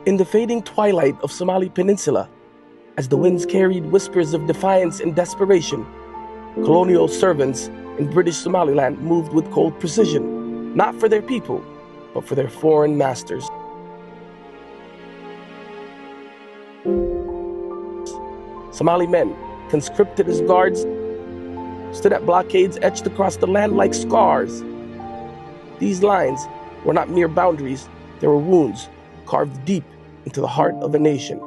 In the fading twilight of Somali Peninsula, as the winds carried whispers of defiance and desperation, colonial servants in British Somaliland moved with cold precision, not for their people, but for their foreign masters. Somali men, conscripted as guards, stood at blockades etched across the land like scars. These lines were not mere boundaries, they were wounds carved deep into the heart of a nation.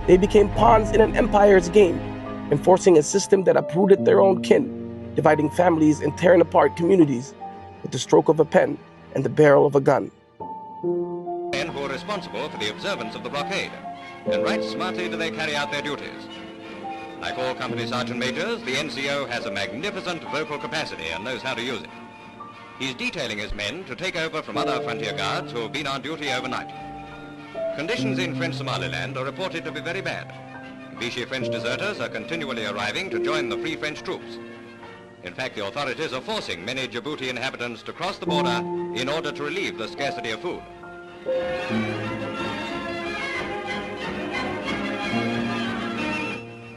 They became pawns in an empire's game, enforcing a system that uprooted their own kin, dividing families and tearing apart communities with the stroke of a pen and the barrel of a gun. Men who are responsible for the observance of the blockade, and right smartly do they carry out their duties. Like all company sergeant majors, the NCO has a magnificent vocal capacity and knows how to use it. He's detailing his men to take over from other frontier guards who have been on duty overnight. Conditions in French Somaliland are reported to be very bad. Vichy French deserters are continually arriving to join the Free French troops. In fact, the authorities are forcing many Djibouti inhabitants to cross the border in order to relieve the scarcity of food.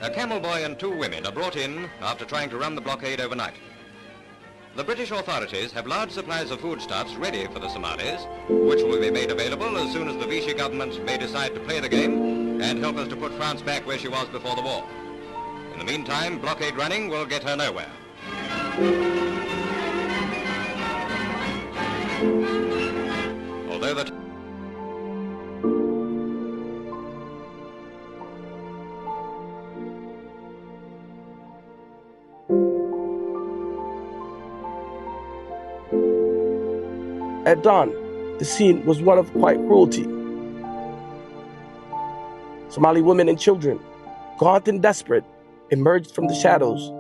A camel boy and 2 women are brought in after trying to run the blockade overnight. The British authorities have large supplies of foodstuffs ready for the Somalis, which will be made available as soon as the Vichy government may decide to play the game and help us to put France back where she was before the war. In the meantime, blockade running will get her nowhere. Although the At dawn, the scene was one of quiet cruelty. Somali women and children, gaunt and desperate, emerged from the shadows.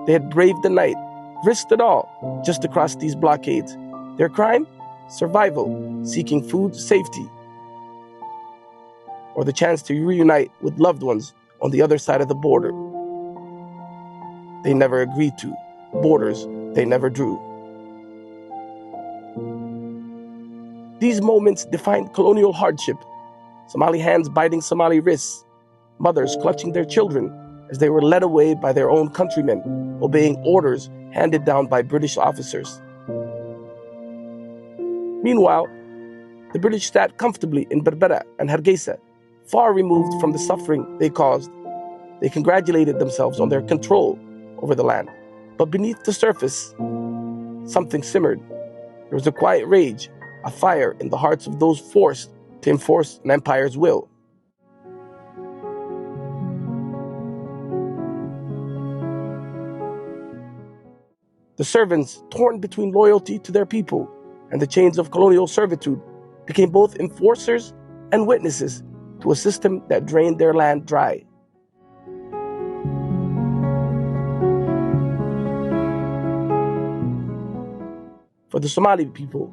They had braved the night, risked it all, just to cross these blockades. Their crime? Survival, seeking food, safety, or the chance to reunite with loved ones on the other side of the border. They never agreed to. Borders they never drew. These moments defined colonial hardship. Somali hands biting Somali wrists, mothers clutching their children as they were led away by their own countrymen, obeying orders handed down by British officers. Meanwhile, the British sat comfortably in Berbera and Hargeisa, far removed from the suffering they caused. They congratulated themselves on their control over the land. But beneath the surface, something simmered. There was a quiet rage, a fire in the hearts of those forced to enforce an empire's will. The servants, torn between loyalty to their people and the chains of colonial servitude, became both enforcers and witnesses to a system that drained their land dry. For the Somali people,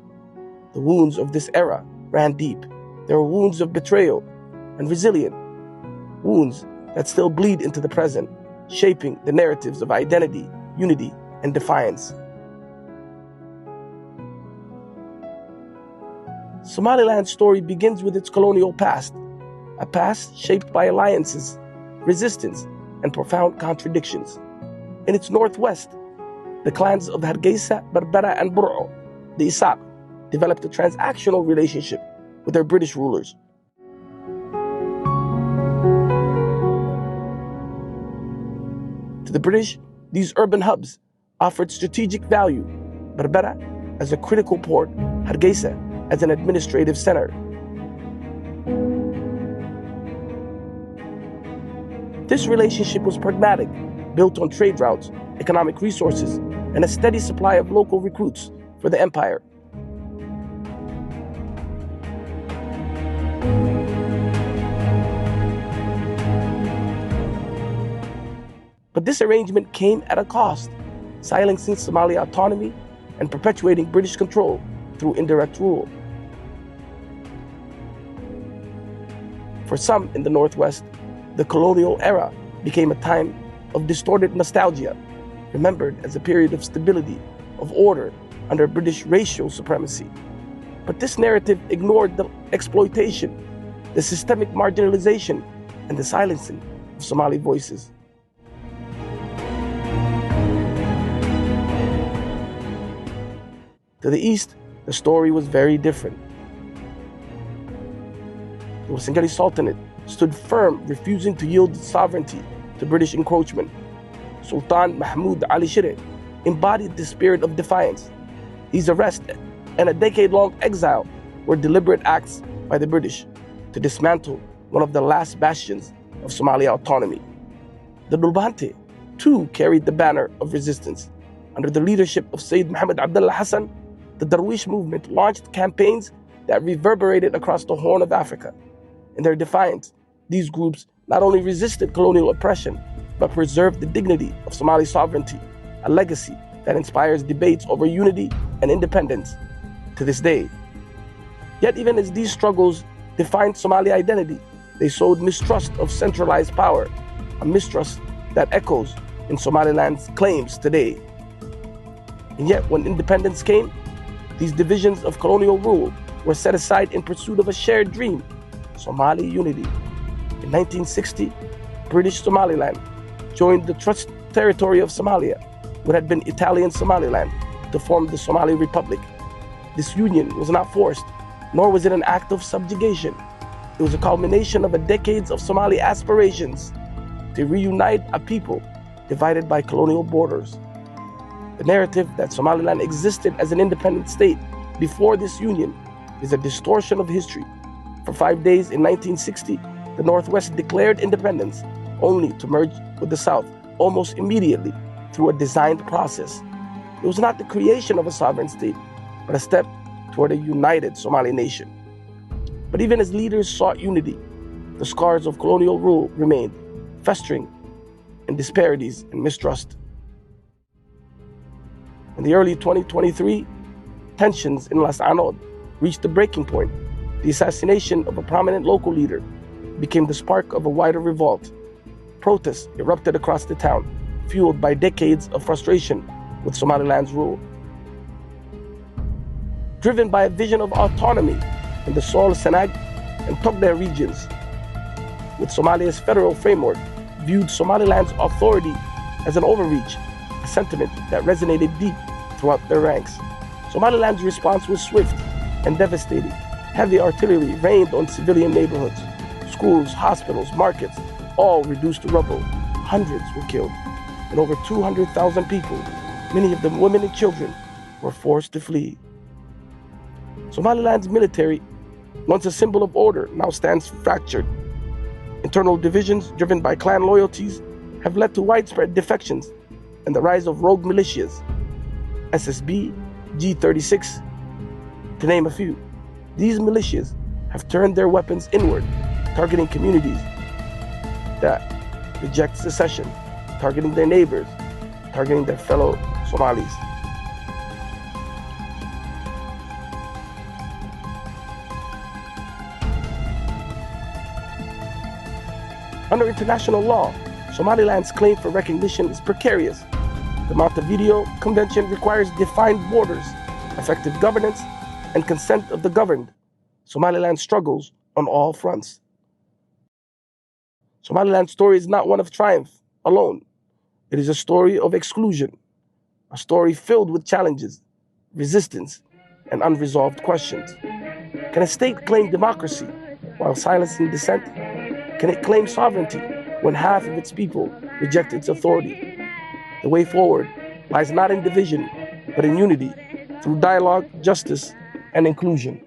the wounds of this era ran deep. They were wounds of betrayal and resilience, wounds that still bleed into the present, shaping the narratives of identity, unity, and defiance. Somaliland's story begins with its colonial past, a past shaped by alliances, resistance, and profound contradictions. In its northwest, the clans of Hargeisa, Berbera, and Bur'o, the Isaq, developed a transactional relationship with their British rulers. To the British, these urban hubs offered strategic value, Berbera as a critical port, Hargeisa as an administrative center. This relationship was pragmatic, built on trade routes, economic resources, and a steady supply of local recruits for the empire. But this arrangement came at a cost, silencing Somali autonomy and perpetuating British control through indirect rule. For some in the Northwest, the colonial era became a time of distorted nostalgia, remembered as a period of stability, of order under British racial supremacy. But this narrative ignored the exploitation, the systemic marginalization, and the silencing of Somali voices. To the east, the story was very different. The Warsangali Sultanate stood firm, refusing to yield its sovereignty to British encroachment. Sultan Mahmud Ali Shire embodied the spirit of defiance. His arrest and a decade-long exile were deliberate acts by the British to dismantle one of the last bastions of Somali autonomy. The Dhulbahante, too, carried the banner of resistance. Under the leadership of Sayyid Muhammad Abdullah Hassan, the Darwish movement launched campaigns that reverberated across the Horn of Africa. In their defiance, these groups not only resisted colonial oppression, but preserved the dignity of Somali sovereignty, a legacy that inspires debates over unity and independence to this day. Yet even as these struggles defined Somali identity, they sowed mistrust of centralized power, a mistrust that echoes in Somaliland's claims today. And yet when independence came, these divisions of colonial rule were set aside in pursuit of a shared dream, Somali Unity. In 1960, British Somaliland joined the Trust Territory of Somalia, what had been Italian Somaliland, to form the Somali Republic. This union was not forced, nor was it an act of subjugation. It was a culmination of decades of Somali aspirations to reunite a people divided by colonial borders. The narrative that Somaliland existed as an independent state before this union is a distortion of history. For 5 days in 1960, the Northwest declared independence, only to merge with the South almost immediately through a designed process. It was not the creation of a sovereign state, but a step toward a united Somali nation. But even as leaders sought unity, the scars of colonial rule remained, festering in disparities and mistrust. In the early 2023, tensions in Las Anod reached a breaking point. The assassination of a prominent local leader became the spark of a wider revolt. Protests erupted across the town, fueled by decades of frustration with Somaliland's rule. Driven by a vision of autonomy in the Sol, Senag, and Togdeh regions, with Somalia's federal framework viewed Somaliland's authority as an overreach, a sentiment that resonated deep throughout their ranks. Somaliland's response was swift and devastating. Heavy artillery rained on civilian neighborhoods. Schools, hospitals, markets, all reduced to rubble. Hundreds were killed, and over 200,000 people, many of them women and children, were forced to flee. Somaliland's military, once a symbol of order, now stands fractured. Internal divisions driven by clan loyalties have led to widespread defections and the rise of rogue militias, SSB, G36, to name a few. These militias have turned their weapons inward, targeting communities that reject secession, targeting their neighbors, targeting their fellow Somalis. Under international law, Somaliland's claim for recognition is precarious. The Montevideo Convention requires defined borders, effective governance, and consent of the governed. Somaliland struggles on all fronts. Somaliland's story is not one of triumph alone. It is a story of exclusion, a story filled with challenges, resistance, and unresolved questions. Can a state claim democracy while silencing dissent? Can it claim sovereignty when half of its people reject its authority? The way forward lies not in division, but in unity, through dialogue, justice, and inclusion.